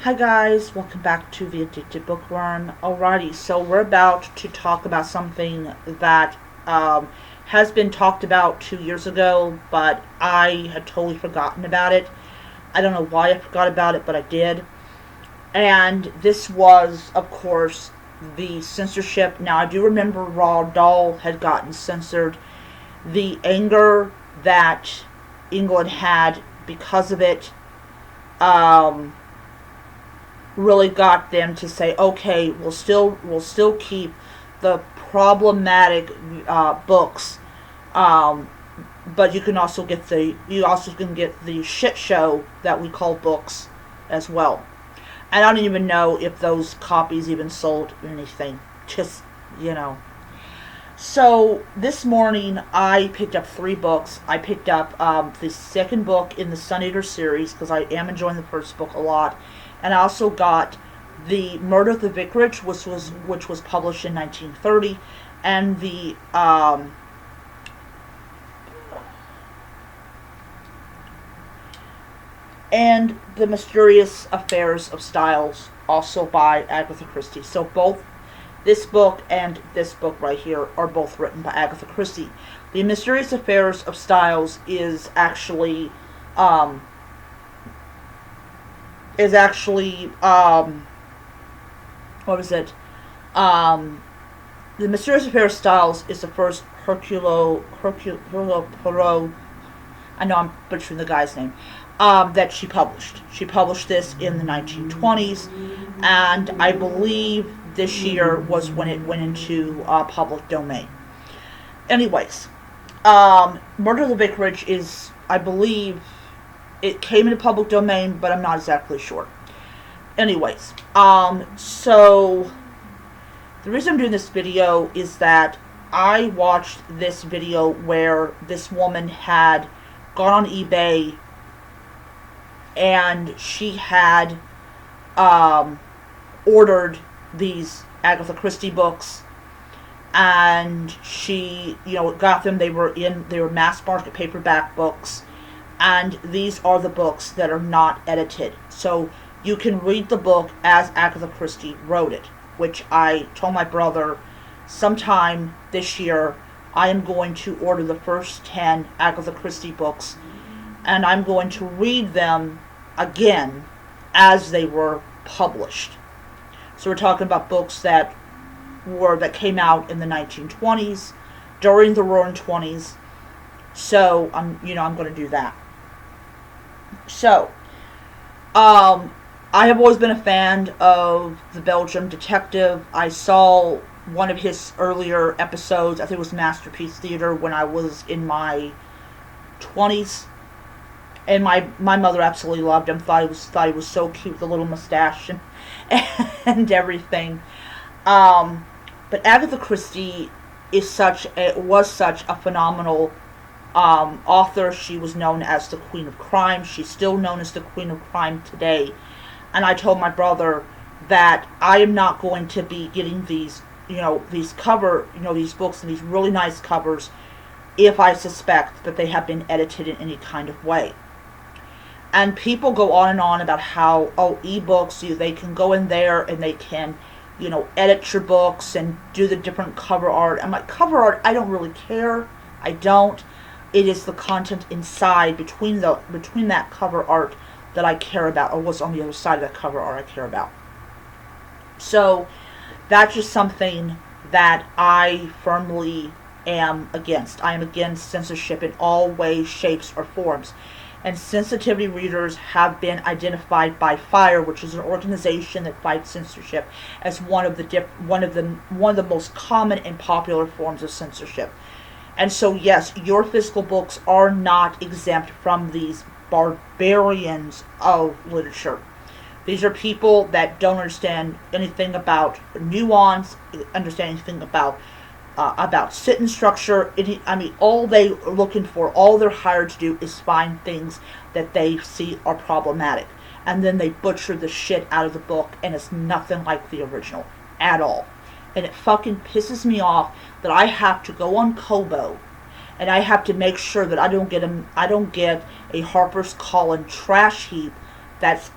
Hi guys, welcome back to The Addicted Bookworm. Alrighty, so we're about to talk about something that has been talked about 2 years ago, but I had totally forgotten about it. I don't know why I forgot about it, but I did. And this was, of course, the censorship. Now, I do remember Roald Dahl had gotten censored. The anger that England had because of it, really got them to say, okay, we'll still keep the problematic books, but you also can get the shit show that we call books as well. And I don't even know if those copies even sold anything. Just you know. So this morning I picked up 3 books. I picked up the second book in the Sun Eater series because I am enjoying the first book a lot, and I also got the Murder of the Vicarage, which was published in 1930, and the Mysterious Affairs of Styles, also by Agatha Christie. So both this book and this book right here are both written by Agatha Christie. The Mysterious Affairs of Styles um, is actually what is it? The Mysterious Affairs of Styles is the first Hercule Poirot. I know I'm butchering the guy's name. That she published. She published this in the 1920s, and I believe this year was when it went into public domain. Anyways, Murder of the Vicarage is, I believe, it came into public domain, but I'm not exactly sure. Anyways, so the reason I'm doing this video is that I watched this video where this woman had gone on eBay and she had ordered these Agatha Christie books, and she, got them. They were mass market paperback books, and these are the books that are not edited. So you can read the book as Agatha Christie wrote it, which I told my brother sometime this year I am going to order the first 10 Agatha Christie books, and I'm going to read them again as they were published. So we're talking about books that came out in the 1920s, during the Roaring Twenties. So I'm going to do that. So, I have always been a fan of the Belgium detective. I saw one of his earlier episodes. I think it was Masterpiece Theater when I was in my 20s. And my mother absolutely loved him. Thought he was so cute, the little mustache and everything. But Agatha Christie was such a phenomenal author. She was known as the Queen of Crime. She's still known as the Queen of Crime today. And I told my brother that I am not going to be getting these these books and these really nice covers if I suspect that they have been edited in any kind of way. And people go on and on about how, ebooks, they can go in there and they can, edit your books and do the different cover art. I'm like, cover art, I don't really care. I don't. It is the content inside between that cover art that I care about, or what's on the other side of that cover art I care about. So that's just something that I firmly am against. I am against censorship in all ways, shapes, or forms. And sensitivity readers have been identified by FIRE, which is an organization that fights censorship, as one of the most common and popular forms of censorship. And so, yes, your physical books are not exempt from these barbarians of literature. These are people that don't understand anything about nuance, understand anything about sentence structure. All they're looking for, all they're hired to do is find things that they see are problematic. And then they butcher the shit out of the book, and it's nothing like the original at all. And it fucking pisses me off that I have to go on Kobo and I have to make sure that I don't get a Harper's Collin trash heap that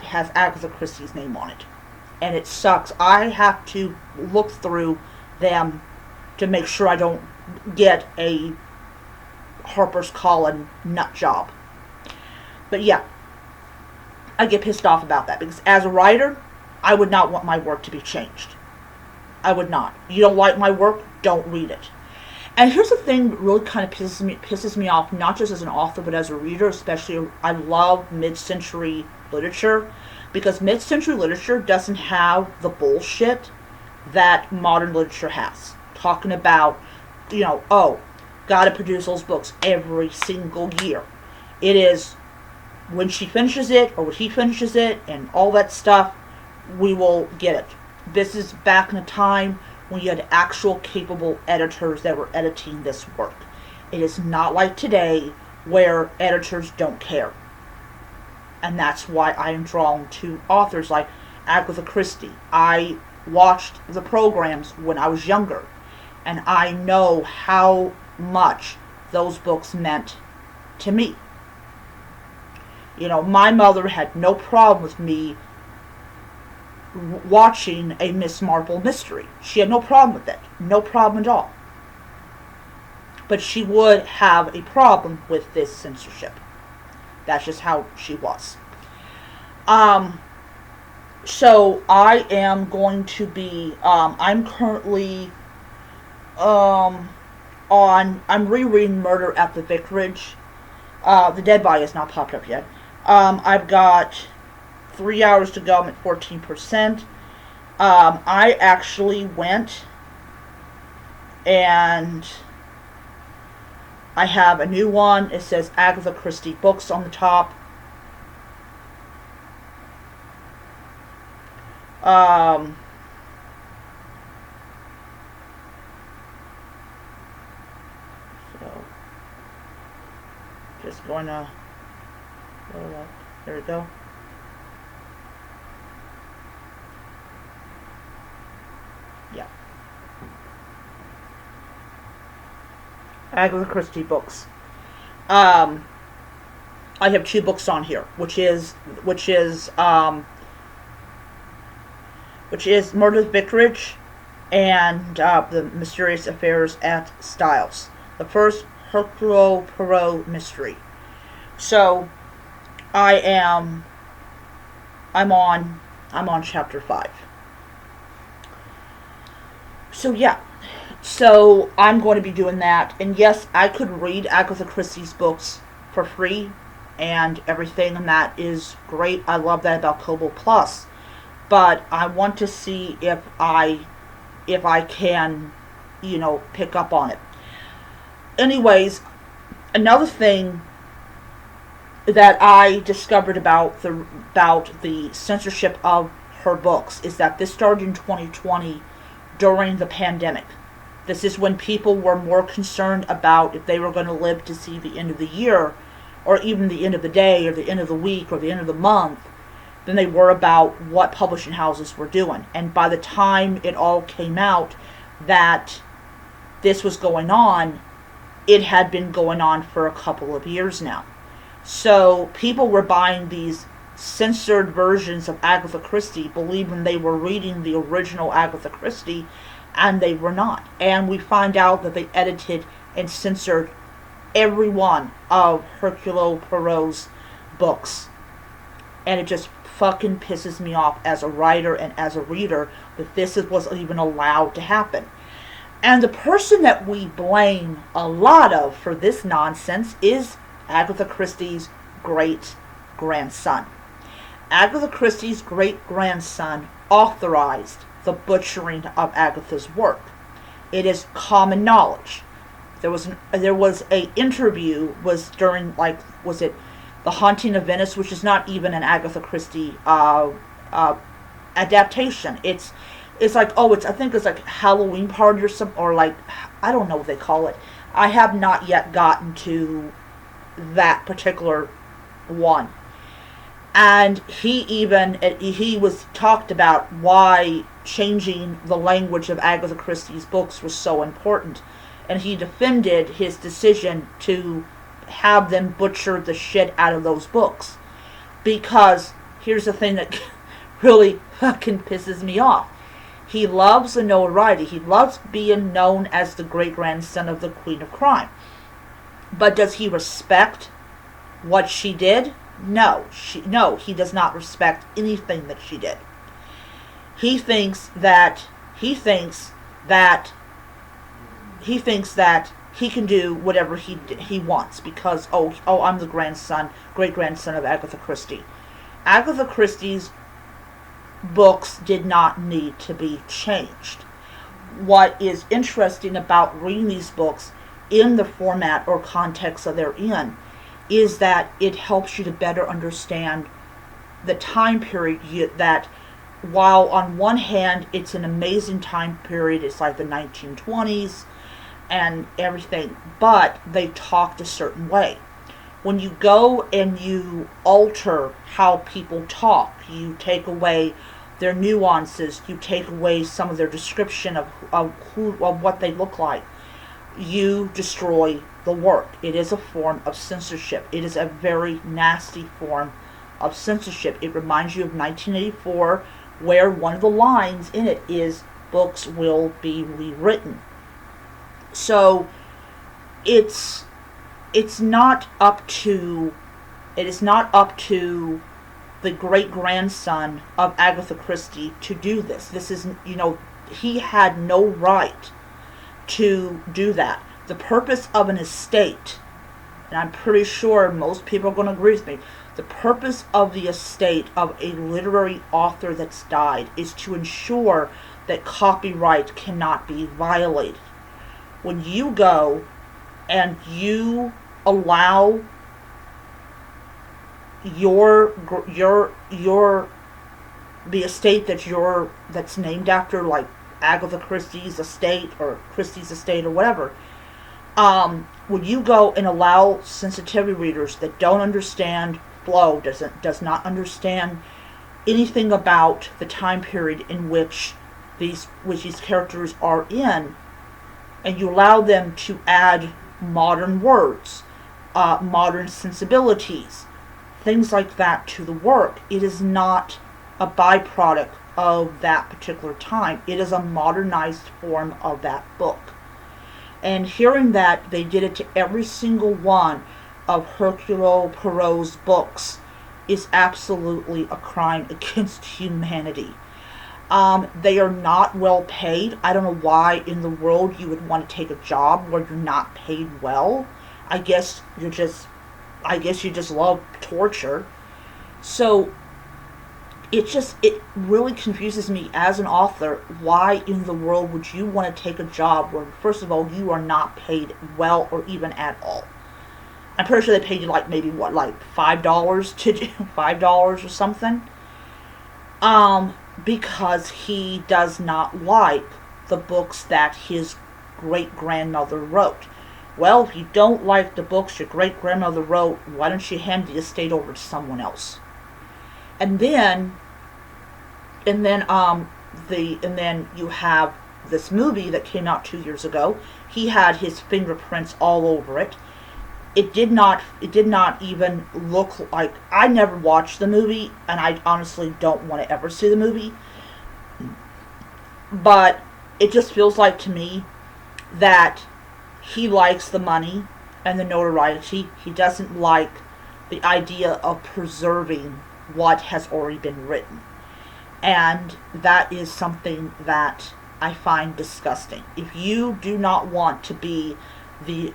has Agatha Christie's name on it, and it sucks. I have to look through them to make sure I don't get a Harper's Collin nut job. But yeah, I get pissed off about that because as a writer, I would not want my work to be changed. I would not. You don't like my work? Don't read it. And here's the thing that really kind of pisses me off, not just as an author, but as a reader, especially. I love mid-century literature, because mid-century literature doesn't have the bullshit that modern literature has. Talking about, oh, gotta produce those books every single year. It is, when she finishes it, or when he finishes it, and all that stuff, we will get it. This is back in a time when you had actual capable editors that were editing this work. It is not like today where editors don't care. And that's why I am drawn to authors like Agatha Christie. I watched the programs when I was younger, and I know how much those books meant to me. My mother had no problem with me watching a Miss Marple mystery. She had no problem with it. No problem at all. But she would have a problem with this censorship. That's just how she was. So I am going to be, I'm currently I'm rereading Murder at the Vicarage. The Dead Body has not popped up yet. I've got 3 hours to go. I'm at 14%. I actually went and I have a new one. It says Agatha Christie Books on the top. So just going to load up. There we go. Yeah. Agatha Christie Books. I have 2 books on here, which is Murder at the Vicarage and The Mysterious Affairs at Styles. The first Hercule Poirot mystery. So I'm on chapter 5. So yeah. So I'm going to be doing that. And yes, I could read Agatha Christie's books for free and everything, and that is great. I love that about Kobo Plus. But I want to see if I can, pick up on it. Anyways, another thing that I discovered about the censorship of her books is that this started in 2020 during the pandemic. This is when people were more concerned about if they were going to live to see the end of the year, or even the end of the day, or the end of the week, or the end of the month, than they were about what publishing houses were doing. And by the time it all came out that this was going on, it had been going on for a couple of years now. So people were buying these censored versions of Agatha Christie, believing they were reading the original Agatha Christie, and they were not. And we find out that they edited and censored every one of Hercule Poirot's books. And it just fucking pisses me off as a writer and as a reader that this was even allowed to happen. And the person that we blame a lot of for this nonsense is Agatha Christie's great-grandson. Agatha Christie's great-grandson authorized the butchering of Agatha's work. It is common knowledge. There was a interview during The Haunting of Venice, which is not even an Agatha Christie adaptation. It's like, I think it's like Halloween Party or something, or like, I don't know what they call it. I have not yet gotten to that particular one. And he was talked about why changing the language of Agatha Christie's books was so important. And he defended his decision to have them butcher the shit out of those books. Because here's the thing that really fucking pisses me off. He loves the notoriety. He loves being known as the great-grandson of the Queen of Crime. But does he respect what she did? No. No, he does not respect anything that she did. He thinks that he can do whatever he wants because I'm the great grandson of Agatha Christie. Agatha Christie's books did not need to be changed. What is interesting about reading these books in the format or context that they're in is that it helps you to better understand the time period that, while on one hand it's an amazing time period, it's like the 1920s and everything, but they talked a certain way. When you go and you alter how people talk, you take away their nuances, you take away some of their description of what they look like, you destroy the work. It is a form of censorship. It is a very nasty form of censorship. It reminds you of 1984, where one of the lines in it is, books will be rewritten. So it is not up to the great-grandson of Agatha Christie to do this. This is, he had no right to do that. The purpose of an estate, and I'm pretty sure most people are going to agree with me, the purpose of the estate of a literary author that's died is to ensure that copyright cannot be violated. When you go and you allow the estate that's named after, like Agatha Christie's estate or Christie's estate or whatever, when you go and allow sensitivity readers that don't understand flow, does not understand anything about the time period in which these characters are in, and you allow them to add modern words, modern sensibilities, things like that to the work, it is not a byproduct of that particular time. It is a modernized form of that book. And hearing that they did it to every single one of Hercule Poirot's books is absolutely a crime against humanity. They are not well paid. I don't know why in the world you would want to take a job where you're not paid well. I guess you just love torture. So it really confuses me as an author. Why in the world would you want to take a job where, first of all, you are not paid well or even at all? I'm pretty sure they paid you maybe $5 to do $5 or something. Because he does not like the books that his great-grandmother wrote. Well, if you don't like the books your great-grandmother wrote, why don't you hand the estate over to someone else? And then you have this movie that came out 2 years ago. He had his fingerprints all over it. It did not even look like... I never watched the movie, and I honestly don't want to ever see the movie. But it just feels like to me that he likes the money and the notoriety. He doesn't like the idea of preserving what has already been written. And that is something that I find disgusting. If you do not want to be the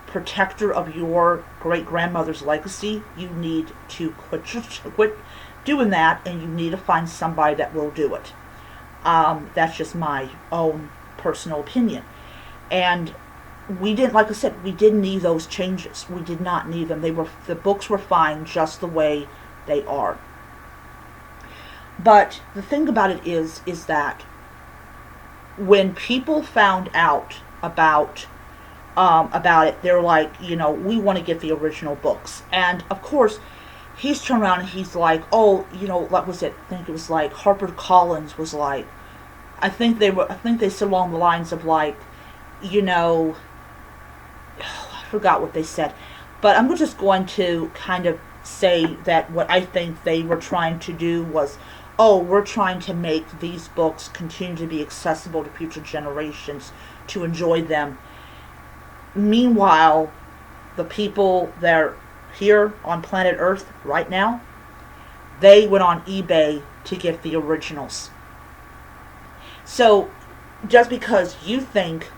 protector of your great-grandmother's legacy, you need to quit doing that, and you need to find somebody that will do it. That's just my own personal opinion. And we didn't, like I said, we didn't need those changes. We did not need them. The books were fine just the way they are. But the thing about it is that when people found out about it, they're like, we want to get the original books. And of course, he's turned around and he's like, what was it? I think it was like HarperCollins was like, I think they said along the lines of I forgot what they said, but I'm just going to kind of say that what I think they were trying to do was, oh, we're trying to make these books continue to be accessible to future generations to enjoy them. Meanwhile, the people that are here on planet Earth right now, they went on eBay to get the originals. So, just because you think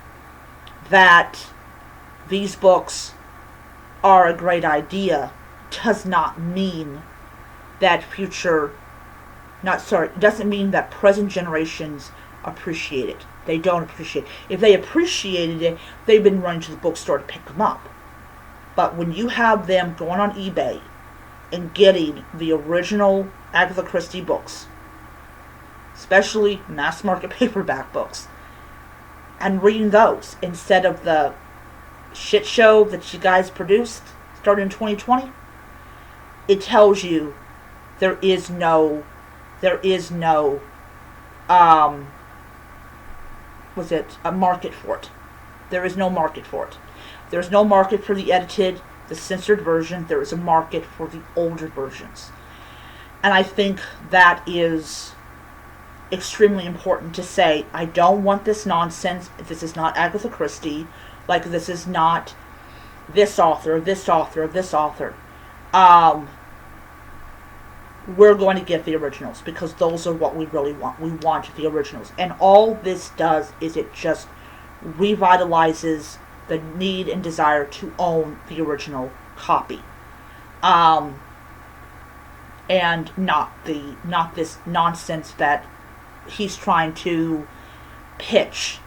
that these books are a great idea does not mean that doesn't mean that present generations appreciate it. They don't appreciate it. If they appreciated it, they've been running to the bookstore to pick them up. But when you have them going on eBay and getting the original Agatha Christie books, especially mass market paperback books, and reading those instead of the shit show that you guys produced starting in 2020, it tells you there is no a market for it. There is no market for it. There's no market for the edited, the censored version. There is a market for the older versions. And I think that is extremely important to say. I don't want this nonsense. This is not Agatha Christie. Like, this is not this author, this author, this author. We're going to get the originals because those are what we really want. We want the originals. And all this does is it just revitalizes the need and desire to own the original copy. And not this nonsense that he's trying to pitch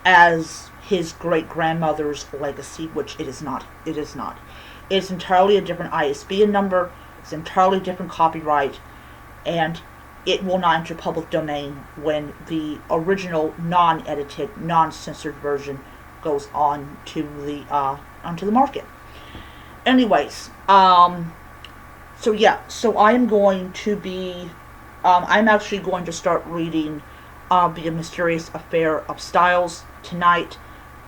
as his great-grandmother's legacy, which it is not. It is not. It's entirely a different ISBN number. It's entirely different copyright, and it will not enter public domain when the original non-edited, non-censored version goes on to the onto the market. Anyways, so I am going to be, I'm actually going to start reading The Mysterious Affair of Styles tonight.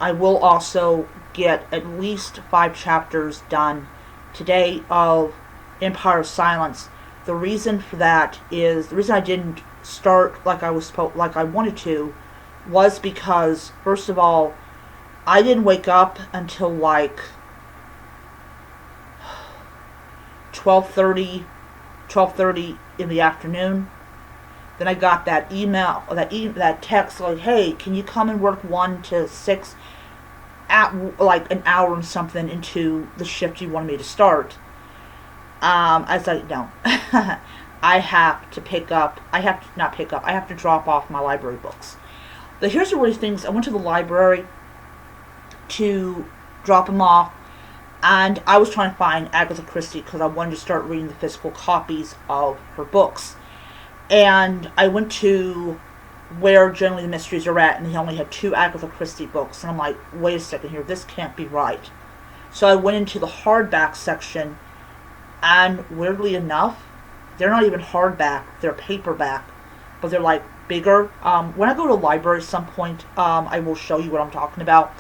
I will also get at least 5 chapters done today of Empire of Silence. The reason for that is, the reason I didn't start like I wanted to, was because, first of all, I didn't wake up until like 12:30 in the afternoon. Then I got that email, that text like, hey, can you come and work 1 to 6 at like an hour and something into the shift you wanted me to start. I was like, no. I have to drop off my library books. But here's the really things. I went to the library to drop them off, and I was trying to find Agatha Christie because I wanted to start reading the physical copies of her books. And I went to where generally the mysteries are at, and they only had 2 Agatha Christie books. And I'm like, wait a second here, this can't be right. So I went into the hardback section, and weirdly enough, they're not even hardback, they're paperback, but they're like bigger. When I go to a library at some point, I will show you what I'm talking about.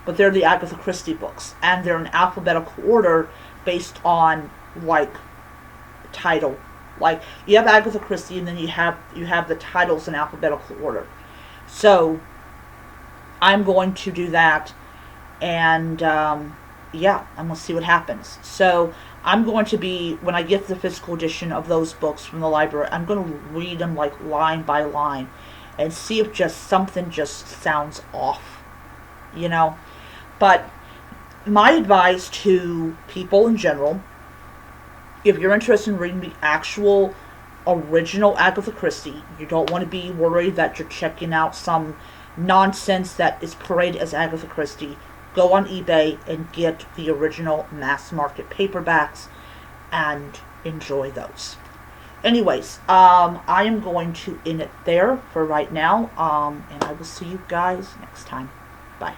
But they're the Agatha Christie books, and they're in alphabetical order based on like title. Like, you have Agatha Christie, and then you have the titles in alphabetical order. So I'm going to do that, and I'm going to see what happens. So I'm going to be, when I get the physical edition of those books from the library, I'm going to read them like line by line and see if just something just sounds off, you know. But my advice to people in general, if you're interested in reading the actual original Agatha Christie, you don't want to be worried that you're checking out some nonsense that is paraded as Agatha Christie, go on eBay and get the original mass market paperbacks and enjoy those. Anyways, I am going to end it there for right now, and I will see you guys next time. Bye.